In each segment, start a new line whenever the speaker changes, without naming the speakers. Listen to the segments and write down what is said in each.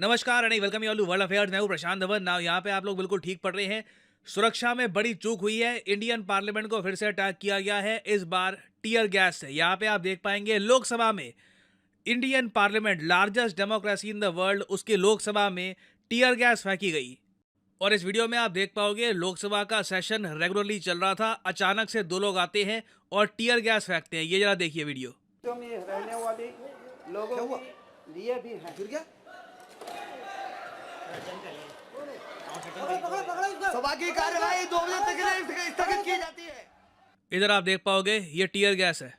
नमस्कार and welcome you all to world affairs. मैं हूं प्रशांत धवन। नाउ यहाँ पे आप लोग बिल्कुल ठीक पढ़ रहे हैं। सुरक्षा में बड़ी चूक हुई है। इंडियन पार्लियामेंट को फिर से अटैक किया गया है, इस बार टीयर गैस से। यहाँ पे आप देख पाएंगे लोकसभा में, Indian parliament largest democracy in the world, उसकी लोकसभा में टीयर गैस फेंकी गई। और इस वीडियो में आप देख पाओगे लोकसभा का सेशन रेगुलरली चल रहा था, अचानक से दो लोग आते हैं और टीयर गैस फेंकते हैं। ये जरा देखिए वीडियो।
में रहने वाले लोगों के लिए भी है। गिर गया। सभा की कार्यवाही 2 बजे तक के लिए स्थगित की जाती है।
इधर आप देख पाओगे ये टीयर गैस है।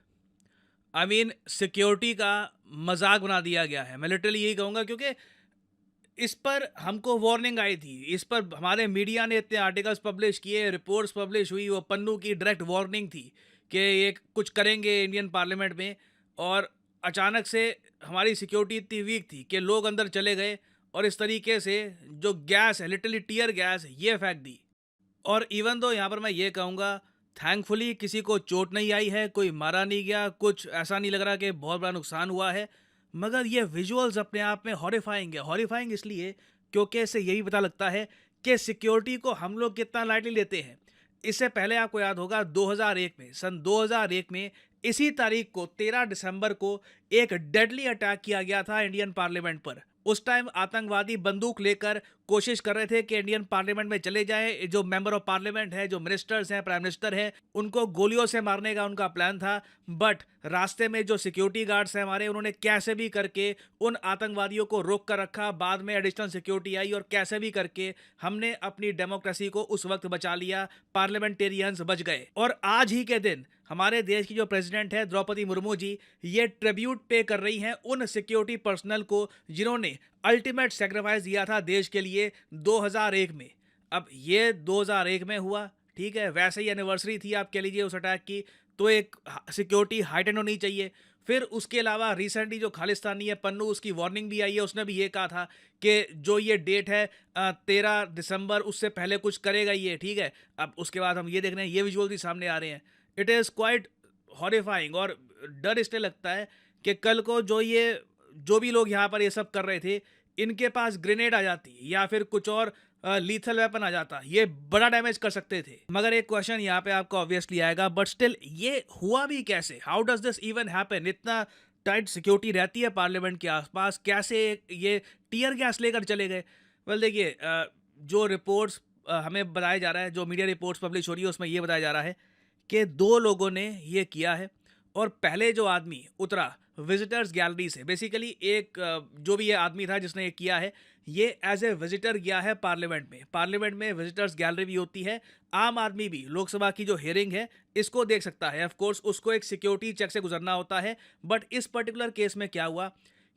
आई मीन सिक्योरिटी का मजाक बना दिया गया है। मैं लिटरली यही कहूँगा, क्योंकि इस पर हमको वार्निंग आई थी। इस पर हमारे मीडिया ने इतने आर्टिकल्स पब्लिश किए, रिपोर्ट्स पब्लिश हुई। वो पन्नू की डायरेक्ट वार्निंग थी कि ये कुछ करेंगे इंडियन पार्लियामेंट में। और अचानक से हमारी सिक्योरिटी इतनी वीक थी कि लोग अंदर चले गए और इस तरीके से जो गैस है, लिटरली टीयर गैस, ये फेंक दी। और इवन दो यहाँ पर मैं ये कहूँगा, थैंकफुली किसी को चोट नहीं आई है, कोई मारा नहीं गया, कुछ ऐसा नहीं लग रहा कि बहुत बड़ा नुकसान हुआ है। मगर ये विजुअल्स अपने आप में हॉरिफाइंग है। हॉरिफाइंग इसलिए क्योंकि इससे यही पता लगता है कि सिक्योरिटी को हम लोग कितना लाइटली लेते हैं। इससे पहले आपको याद होगा 2001 में, सन 2001 में इसी तारीख को 13 दिसंबर को एक डेडली अटैक किया गया था इंडियन पार्लियामेंट पर। उस टाइम आतंकवादी बंदूक लेकर कोशिश कर रहे थे कि इंडियन पार्लियामेंट में चले जाएं। जो मेंबर ऑफ पार्लियामेंट है, जो मिनिस्टर्स हैं, प्राइम मिनिस्टर हैं, उनको गोलियों से मारने का उनका प्लान था। बट रास्ते में जो सिक्योरिटी गार्ड्स हैं हमारे, उन्होंने कैसे भी करके उन आतंकवादियों को रोक कर रखा। बाद में एडिशनल सिक्योरिटी आई और कैसे भी करके हमने अपनी डेमोक्रेसी को उस वक्त बचा लिया। पार्लियामेंटेरियंस बच गए। और आज ही के दिन हमारे देश की जो प्रेसिडेंट है द्रौपदी मुर्मू जी, ये ट्रिब्यूट पे कर रही हैं उन सिक्योरिटी पर्सनल को जिन्होंने अल्टीमेट सेक्रीफाइस दिया था देश के लिए 2001 में। अब ये 2001 में हुआ, ठीक है, वैसे ही एनिवर्सरी थी आप कह लीजिए उस अटैक की, तो एक सिक्योरिटी हाइटेंड होनी चाहिए। फिर उसके अलावा रिसेंटली जो खालिस्तानी है पन्नू, उसकी वार्निंग भी आई है। उसने भी ये कहा था कि जो ये डेट है 13 दिसंबर, उससे पहले कुछ करेगा ये, ठीक है। अब उसके बाद हम ये देख रहे हैं, ये विजुअल भी सामने आ रहे हैं। It is quite horrifying. और डर इसलिए लगता है कि कल को जो भी लोग यहाँ पर ये सब कर रहे थे, इनके पास ग्रेनेड आ जाती या फिर कुछ और लीथल वेपन आ जाता, ये बड़ा डैमेज कर सकते थे। मगर एक क्वेश्चन यहाँ पे आपको ऑब्वियसली आएगा, बट स्टिल ये हुआ भी कैसे? How does this even happen? इतना टाइट सिक्योरिटी रहती है पार्लियामेंट के आसपास, कैसे ये टियर गैस लेकर चले गए? वेल देखिए, जो रिपोर्ट्स हमें बताया जा रहा है, जो मीडिया रिपोर्ट्स पब्लिश हो रही है, उसमें ये बताया जा रहा है कि 2 लोगों ने ये किया है। और पहले जो आदमी उतरा विजिटर्स गैलरी से, बेसिकली एक जो भी ये आदमी था जिसने ये किया है, ये एज ए विजिटर गया है पार्लियामेंट में। पार्लियामेंट में विजिटर्स गैलरी भी होती है। आम आदमी भी लोकसभा की जो हियरिंग है इसको देख सकता है। ऑफ कोर्स उसको एक सिक्योरिटी चेक से गुजरना होता है। बट इस पर्टिकुलर केस में क्या हुआ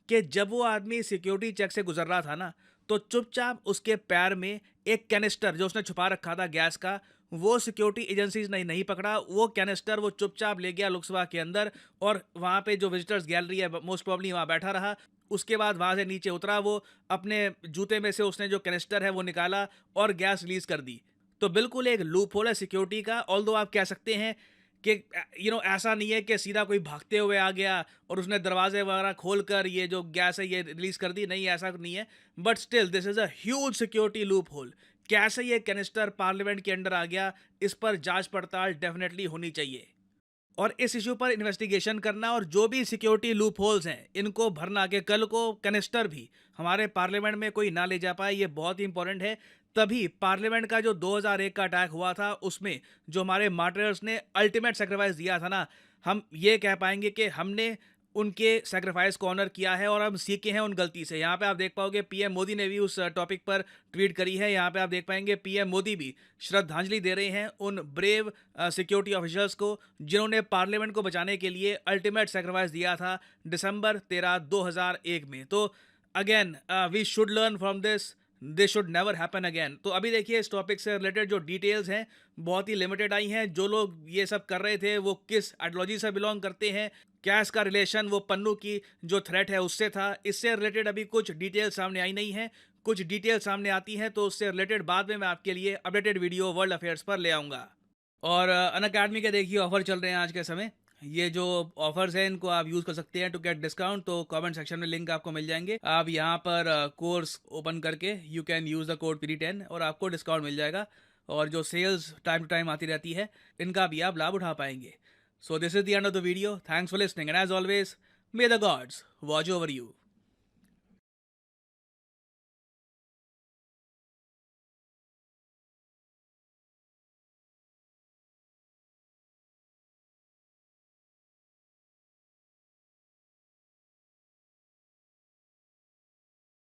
कि जब वो आदमी सिक्योरिटी चेक से गुजर रहा था ना, तो चुपचाप उसके पैर में एक कैनिस्टर जो उसने छुपा रखा था गैस का, वो सिक्योरिटी एजेंसीज ने नहीं पकड़ा। वो कैनिस्टर वो चुपचाप ले गया लोकसभा के अंदर और वहाँ पे जो विजिटर्स गैलरी है मोस्ट प्रॉब्ली वहाँ बैठा रहा। उसके बाद वहाँ से नीचे उतरा, वो अपने जूते में से उसने जो कैनिस्टर है वो निकाला और गैस रिलीज कर दी। तो बिल्कुल एक लूप होल है सिक्योरिटी का। ऑल्दो आप कह सकते हैं कि ऐसा नहीं है कि सीधा कोई भागते हुए आ गया और उसने दरवाजे वगैरह खोलकर ये जो गैस है ये रिलीज कर दी, नहीं, ऐसा नहीं है। But still this is a huge security loop hole. कैसे ये कैनिस्टर पार्लियामेंट के अंदर आ गया, इस पर जांच पड़ताल डेफिनेटली होनी चाहिए और इस इशू पर इन्वेस्टिगेशन करना और जो भी सिक्योरिटी लूप होल्स हैं इनको भरना, के कल को कैनिस्टर भी हमारे पार्लियामेंट में कोई ना ले जा पाए, ये बहुत ही इंपॉर्टेंट है। तभी पार्लियामेंट का जो 2001 का अटैक हुआ था, उसमें जो हमारे मार्टियर्स ने अल्टीमेट सेक्रीफाइस दिया था ना, हम ये कह पाएंगे कि हमने उनके सेक्रीफाइस को ऑनर किया है और हम सीखे हैं उन गलती से। यहाँ पे आप देख पाओगे पीएम मोदी ने भी उस टॉपिक पर ट्वीट करी है। यहाँ पे आप देख पाएंगे पीएम मोदी भी श्रद्धांजलि दे रहे हैं उन ब्रेव सिक्योरिटी ऑफिसर्स को जिन्होंने पार्लियामेंट को बचाने के लिए अल्टीमेट सेक्रीफाइस दिया था दिसंबर 13, 2001 में। तो again we should learn from this should never happen again. तो अभी देखिए इस टॉपिक से रिलेटेड जो डिटेल्स हैं बहुत ही लिमिटेड आई हैं। जो लोग ये सब कर रहे थे वो किस आइडियोलॉजी से बिलोंग करते हैं, क्या इसका रिलेशन वो पन्नू की जो थ्रेट है उससे था, इससे रिलेटेड अभी कुछ डिटेल सामने आई नहीं है। कुछ डिटेल सामने आती हैं तो उससे रिलेटेड बाद में मैं आपके लिए अपडेटेड वीडियो वर्ल्ड अफेयर्स पर ले आऊँगा। और अनअकैडमी के देखिए ऑफर चल रहे हैं आज के समय। ये जो ऑफर्स हैं इनको आप यूज़ कर सकते हैं टू गेट डिस्काउंट। तो कमेंट सेक्शन में लिंक आपको मिल जाएंगे, आप यहाँ पर कोर्स ओपन करके you can use the code PD10 और आपको डिस्काउंट मिल जाएगा। और जो सेल्स टाइम टू टाइम आती रहती है इनका भी आप लाभ उठा पाएंगे। So this is the end of the video, thanks for listening and as always may the gods watch over you.